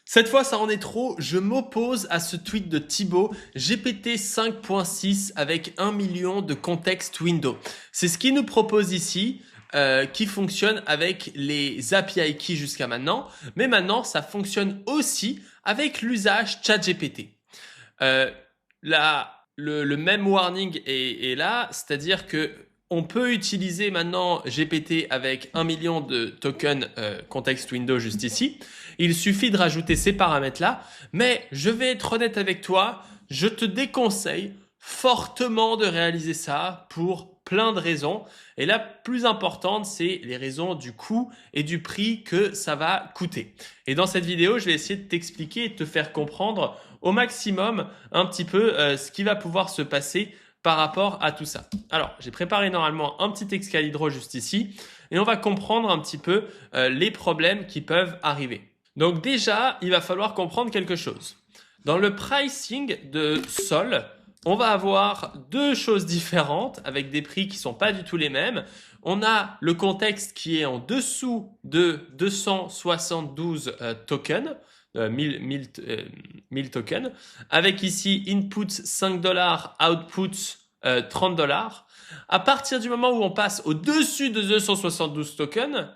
Cette fois, ça en est trop. Je m'oppose à ce tweet de Thibaut. GPT 5.6 avec 1 million de contexte window. C'est ce qu'il nous propose ici, qui fonctionne avec les API keys jusqu'à maintenant. Mais maintenant, ça fonctionne aussi avec l'usage ChatGPT. Le même warning est là, c'est-à-dire que on peut utiliser maintenant GPT avec 1 million de tokens context window juste ici. Il suffit de rajouter ces paramètres-là, mais je vais être honnête avec toi, je te déconseille fortement de réaliser ça pour plein de raisons. Et la plus importante, c'est les raisons du coût et du prix que ça va coûter. Et dans cette vidéo, je vais essayer de t'expliquer et de te faire comprendre au maximum un petit peu ce qui va pouvoir se passer par rapport à tout ça. Alors, j'ai préparé normalement un petit Excalibur juste ici et on va comprendre un petit peu les problèmes qui peuvent arriver. Donc déjà, il va falloir comprendre quelque chose. Dans le pricing de Sol, on va avoir deux choses différentes avec des prix qui sont pas du tout les mêmes. On a le contexte qui est en dessous de 272 tokens, 1000 tokens, avec ici input 5 $, output 30 $. À partir du moment où on passe au-dessus de 272 tokens,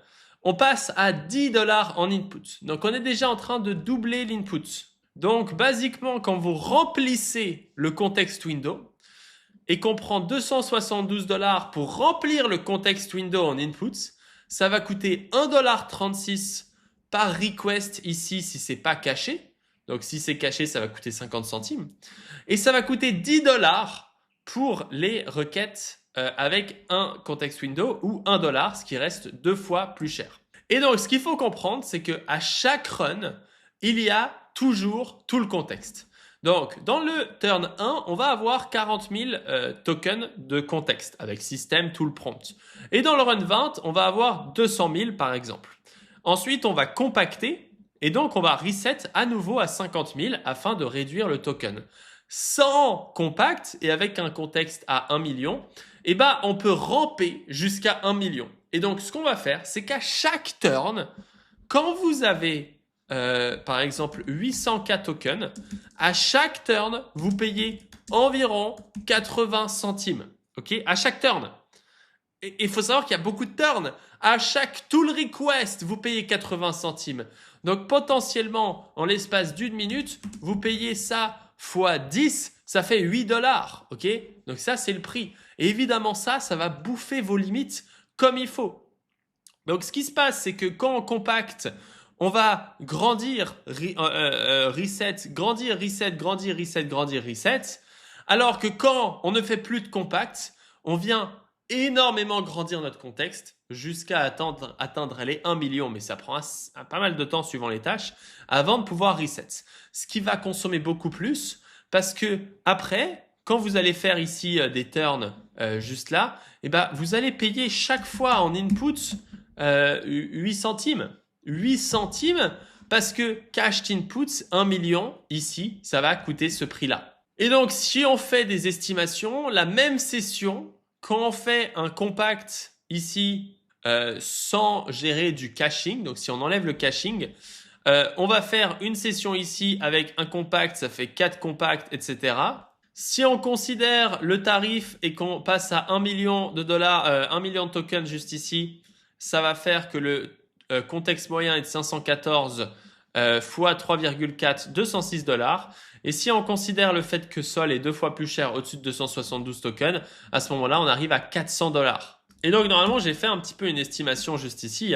on passe à 10 $ en input. Donc on est déjà en train de doubler l'input. Donc basiquement, quand vous remplissez le context window et qu'on prend 272 $ pour remplir le context window en input, ça va coûter 1,36 $ par request ici si c'est pas caché. Donc si c'est caché, ça va coûter 50 centimes. Et ça va coûter 10 $ pour les requêtes avec un context window ou 1 $, ce qui reste 2 fois plus cher. Et donc ce qu'il faut comprendre, c'est qu'à chaque run, il y a toujours tout le contexte. Donc, dans le turn 1, on va avoir 40 000 tokens de contexte avec système tout le prompt. Et dans le run 20, on va avoir 200 000 par exemple. Ensuite, on va compacter et donc on va reset à nouveau à 50 000 afin de réduire le token. Sans compact et avec un contexte à 1 million, eh ben, on peut ramper jusqu'à 1 million. Et donc, ce qu'on va faire, c'est qu'à chaque turn, quand vous avez par exemple 800K tokens, à chaque turn, vous payez environ 80 centimes. Ok, à chaque turn. Et il faut savoir qu'il y a beaucoup de turns. À chaque tool request, vous payez 80 centimes. Donc potentiellement, en l'espace d'une minute, vous payez ça fois 10, ça fait 8 $. Ok, donc ça, c'est le prix. Et évidemment, ça va bouffer vos limites comme il faut. Donc ce qui se passe, c'est que quand on compacte, on va grandir, reset, grandir, reset, grandir, reset, grandir, reset. Alors que quand on ne fait plus de compact, on vient énormément grandir notre contexte jusqu'à atteindre les 1 million, mais ça prend pas mal de temps suivant les tâches, avant de pouvoir reset. Ce qui va consommer beaucoup plus, parce que après, quand vous allez faire ici des turns juste là, eh ben, vous allez payer chaque fois en input 8 centimes. 8 centimes parce que cached inputs 1 million ici, ça va coûter ce prix-là. Et donc si on fait des estimations, la même session, quand on fait un compact ici sans gérer du caching, donc si on enlève le caching, on va faire une session ici avec un compact, ça fait 4 compacts, etc. Si on considère le tarif et qu'on passe à 1 million de dollars, 1 million de tokens juste ici, ça va faire que le contexte moyen est de 514 fois 3,4, 206 $. Et si on considère le fait que Sol est 2 fois plus cher au-dessus de 272 tokens, à ce moment-là, on arrive à 400 $. Et donc, normalement, j'ai fait un petit peu une estimation juste ici.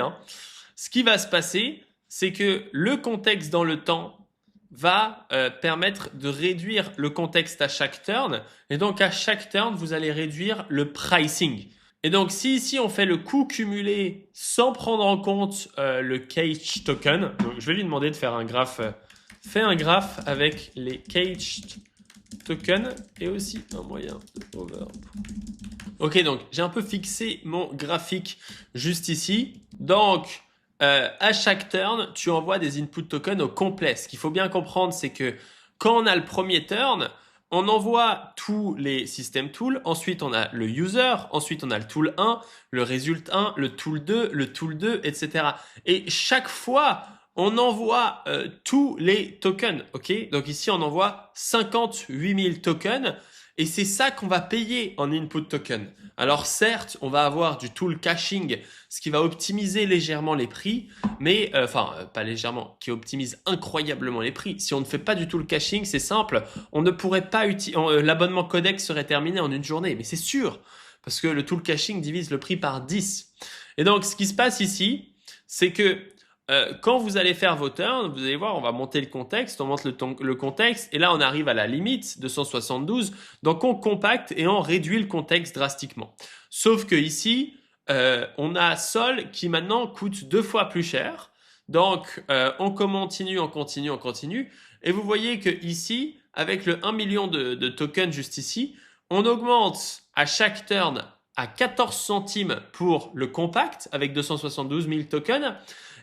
Ce qui va se passer, c'est que le contexte dans le temps va permettre de réduire le contexte à chaque turn. Et donc, à chaque turn, vous allez réduire le pricing. Et donc, si ici, on fait le coût cumulé sans prendre en compte le caged token, donc je vais lui demander de faire un graphe. Fais un graphe avec les caged tokens et aussi un moyen de over. Ok, donc j'ai un peu fixé mon graphique juste ici. Donc, à chaque turn, tu envoies des input tokens au complet. Ce qu'il faut bien comprendre, c'est que quand on a le premier turn, on envoie tous les system tools, ensuite on a le user, ensuite on a le tool 1, le result 1, le tool 2, etc. Et chaque fois, on envoie tous les tokens, ok? Donc ici, on envoie 58 000 tokens et c'est ça qu'on va payer en input token. Alors certes, on va avoir du tool caching, ce qui va optimiser légèrement les prix, mais pas légèrement, qui optimise incroyablement les prix. Si on ne fait pas du tool caching, c'est simple, on ne pourrait pas l'abonnement Codex serait terminé en une journée, mais c'est sûr, parce que le tool caching divise le prix par 10. Et donc, ce qui se passe ici, c'est que quand vous allez faire vos turns, vous allez voir, on va monter le contexte, on monte le contexte, et là on arrive à la limite de 172, donc on compacte et on réduit le contexte drastiquement. Sauf que ici, on a Sol qui maintenant coûte 2 fois plus cher, donc on continue, et vous voyez que ici, avec le 1 million de tokens juste ici, on augmente à chaque turn à 14 centimes pour le compact, avec 272 000 tokens,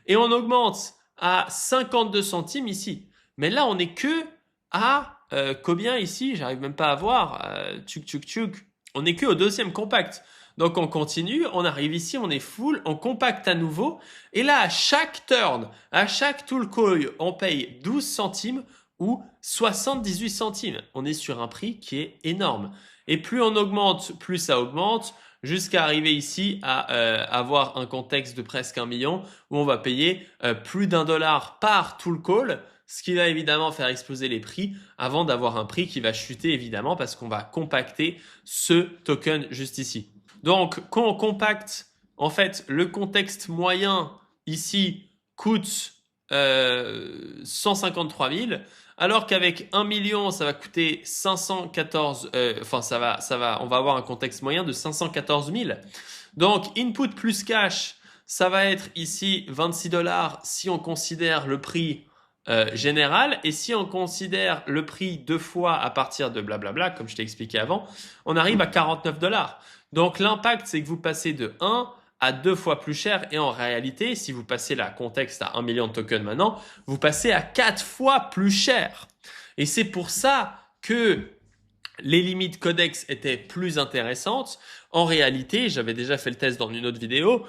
et on augmente à 52 centimes ici. Mais là, on n'est que à combien ici? J'arrive même pas à voir. On n'est que au deuxième compact. Donc on continue, on arrive ici, on est full, on compacte à nouveau. Et là, à chaque turn, à chaque tool call, on paye 12 centimes ou 78 centimes. On est sur un prix qui est énorme. Et plus on augmente, plus ça augmente, jusqu'à arriver ici à avoir un contexte de presque 1 million où on va payer plus d'$1 par tool call, ce qui va évidemment faire exploser les prix avant d'avoir un prix qui va chuter évidemment parce qu'on va compacter ce token juste ici. Donc quand on compacte, en fait, le contexte moyen ici coûte 153 000, alors qu'avec 1 million, ça va coûter 514, on va avoir un contexte moyen de 514 000. Donc, input plus cash, ça va être ici 26 $ si on considère le prix général, et si on considère le prix 2 fois à partir de blablabla, comme je t'ai expliqué avant, on arrive à 49 $. Donc, l'impact, c'est que vous passez de 1 à 2 fois plus cher, et en réalité, si vous passez la contexte à 1 million de tokens maintenant, vous passez à 4 fois plus cher. Et c'est pour ça que les limites Codex étaient plus intéressantes. En réalité, j'avais déjà fait le test dans une autre vidéo,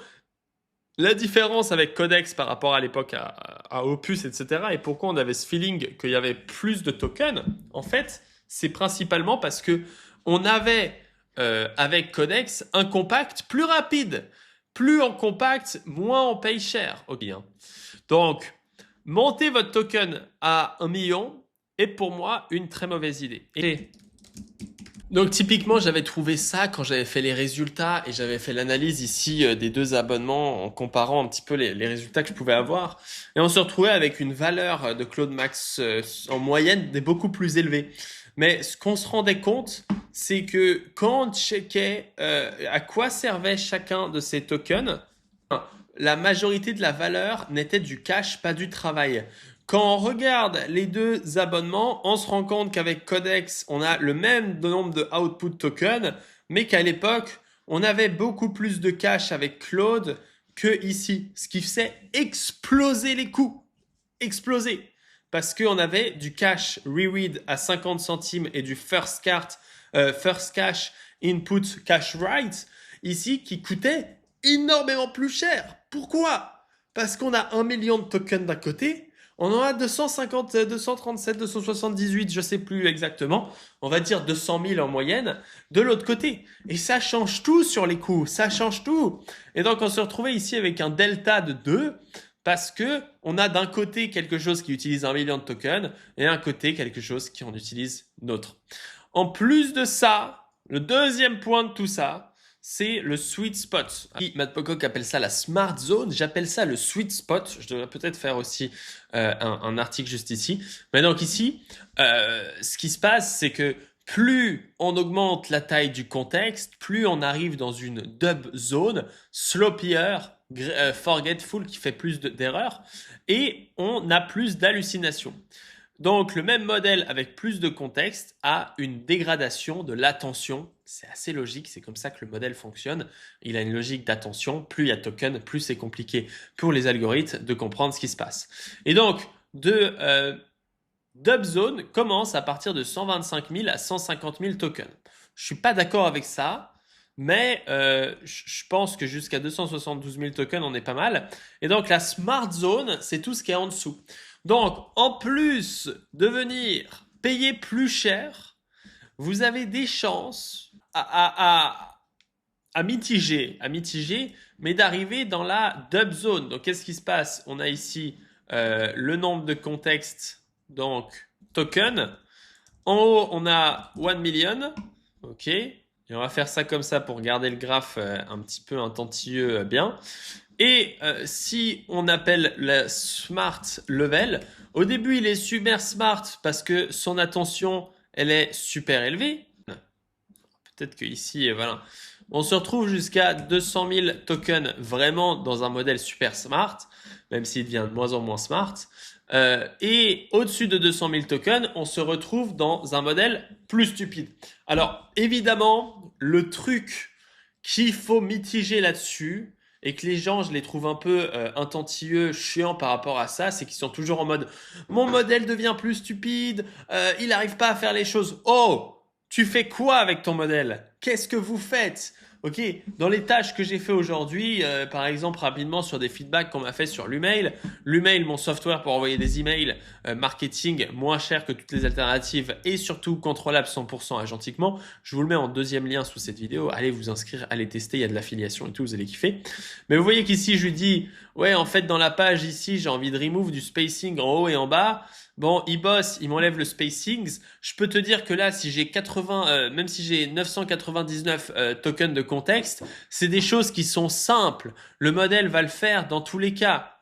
la différence avec Codex par rapport à l'époque à Opus, etc., et pourquoi on avait ce feeling qu'il y avait plus de tokens, en fait, c'est principalement parce que on avait, avec Codex, un compact plus rapide. Plus on compacte, moins on paye cher. Ok, hein. Donc, monter votre token à 1 million est pour moi une très mauvaise idée. Donc typiquement, j'avais trouvé ça quand j'avais fait les résultats et j'avais fait l'analyse ici des 2 abonnements en comparant un petit peu les résultats que je pouvais avoir. Et on se retrouvait avec une valeur de Claude Max en moyenne beaucoup plus élevée. Mais ce qu'on se rendait compte, c'est que quand on checkait à quoi servait chacun de ces tokens, la majorité de la valeur n'était du cash, pas du travail. Quand on regarde les 2 abonnements, on se rend compte qu'avec Codex, on a le même nombre de output tokens, mais qu'à l'époque, on avait beaucoup plus de cash avec Claude que ici, ce qui faisait exploser les coûts. Exploser. Parce qu'on avait du cash reread à 50 centimes et du first cash input cash write ici qui coûtait énormément plus cher. Pourquoi? Parce qu'on a 1 million de tokens d'un côté, on en a 250, 237, 278, je sais plus exactement, on va dire 200 000 en moyenne de l'autre côté. Et ça change tout sur les coûts, ça change tout. Et donc on se retrouvait ici avec un delta de 2, parce que on a d'un côté quelque chose qui utilise 1 million de tokens et d'un côté quelque chose qui en utilise d'autres. En plus de ça, le deuxième point de tout ça, c'est le sweet spot. Matt Pocock appelle ça la smart zone, j'appelle ça le sweet spot. Je devrais peut-être faire aussi un article juste ici. Mais donc ici, ce qui se passe, c'est que plus on augmente la taille du contexte, plus on arrive dans une dub zone, slopier, forgetful qui fait plus d'erreurs, et on a plus d'hallucinations. Donc le même modèle avec plus de contexte a une dégradation de l'attention. C'est assez logique, c'est comme ça que le modèle fonctionne. Il a une logique d'attention. Plus il y a de tokens, plus c'est compliqué pour les algorithmes de comprendre ce qui se passe. Et donc, Dubzone commence à partir de 125 000 à 150 000 tokens. Je suis pas d'accord avec ça. mais je pense que jusqu'à 272 000 tokens, on est pas mal. Et donc la Smart Zone, c'est tout ce qui est en dessous. Donc en plus de venir payer plus cher, vous avez des chances à mitiger, mais d'arriver dans la dub zone. Donc qu'est-ce qui se passe? On a ici le nombre de contextes, donc token. En haut, on a 1 million. OK. Et on va faire ça comme ça pour garder le graphe un petit peu un tantilleux bien. Et si on appelle le smart level, au début, il est super smart parce que son attention, elle est super élevée. Peut-être que ici, voilà. On se retrouve jusqu'à 200 000 tokens vraiment dans un modèle super smart, même s'il devient de moins en moins smart. Et au-dessus de 200 000 tokens, on se retrouve dans un modèle plus stupide. Alors, évidemment, le truc qu'il faut mitiger là-dessus, et que les gens, je les trouve un peu intentilleux, chiants par rapport à ça, c'est qu'ils sont toujours en mode « Mon modèle devient plus stupide, il n'arrive pas à faire les choses. » Oh! Tu fais quoi avec ton modèle? Qu'est-ce que vous faites? Ok, dans les tâches que j'ai fait aujourd'hui, par exemple rapidement sur des feedbacks qu'on m'a fait sur l'email, mon software pour envoyer des emails marketing moins cher que toutes les alternatives et surtout contrôlable 100% agentiquement. Je vous le mets en deuxième lien sous cette vidéo. Allez vous inscrire, allez tester, il y a de l'affiliation et tout, vous allez kiffer. Mais vous voyez qu'ici je lui dis, ouais en fait dans la page ici j'ai envie de remove du spacing en haut et en bas. Bon, il bosse, il m'enlève le spacings. Je peux te dire que là, si j'ai 80, même si j'ai 999 tokens de contexte, c'est des choses qui sont simples. Le modèle va le faire dans tous les cas.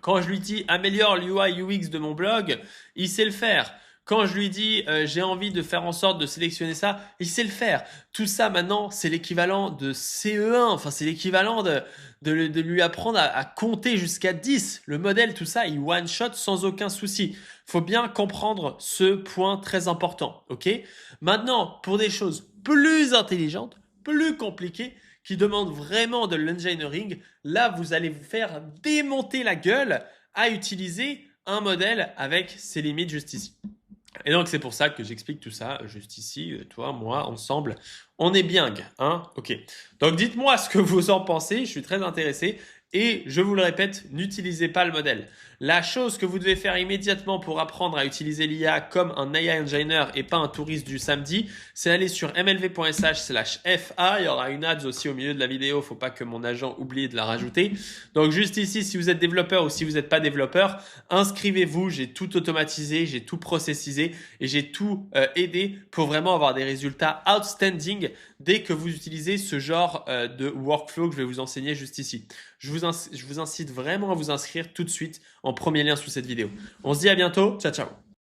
Quand je lui dis améliore l'UI UX de mon blog, il sait le faire. Quand je lui dis j'ai envie de faire en sorte de sélectionner ça, il sait le faire. Tout ça maintenant, c'est l'équivalent de CE1. Enfin, c'est l'équivalent de lui apprendre à compter jusqu'à 10. Le modèle, tout ça, il one-shot sans aucun souci. Faut bien comprendre ce point très important. Ok? Maintenant, pour des choses plus intelligentes, plus compliquées, qui demandent vraiment de l'engineering, là, vous allez vous faire démonter la gueule à utiliser un modèle avec ses limites juste ici. Et donc, c'est pour ça que j'explique tout ça juste ici. Toi, moi, ensemble, on est bien, hein? Ok. Donc, dites-moi ce que vous en pensez. Je suis très intéressé. Et je vous le répète, n'utilisez pas le modèle. La chose que vous devez faire immédiatement pour apprendre à utiliser l'IA comme un AI engineer et pas un touriste du samedi, c'est aller sur mlv.sh/fa. Il y aura une ads aussi au milieu de la vidéo. Faut pas que mon agent oublie de la rajouter. Donc juste ici, si vous êtes développeur ou si vous n'êtes pas développeur, inscrivez-vous. J'ai tout automatisé, j'ai tout processisé et j'ai tout aidé pour vraiment avoir des résultats outstanding dès que vous utilisez ce genre de workflow que je vais vous enseigner juste ici. Je vous incite vraiment à vous inscrire tout de suite en premier lien sous cette vidéo. On se dit à bientôt. Ciao, ciao.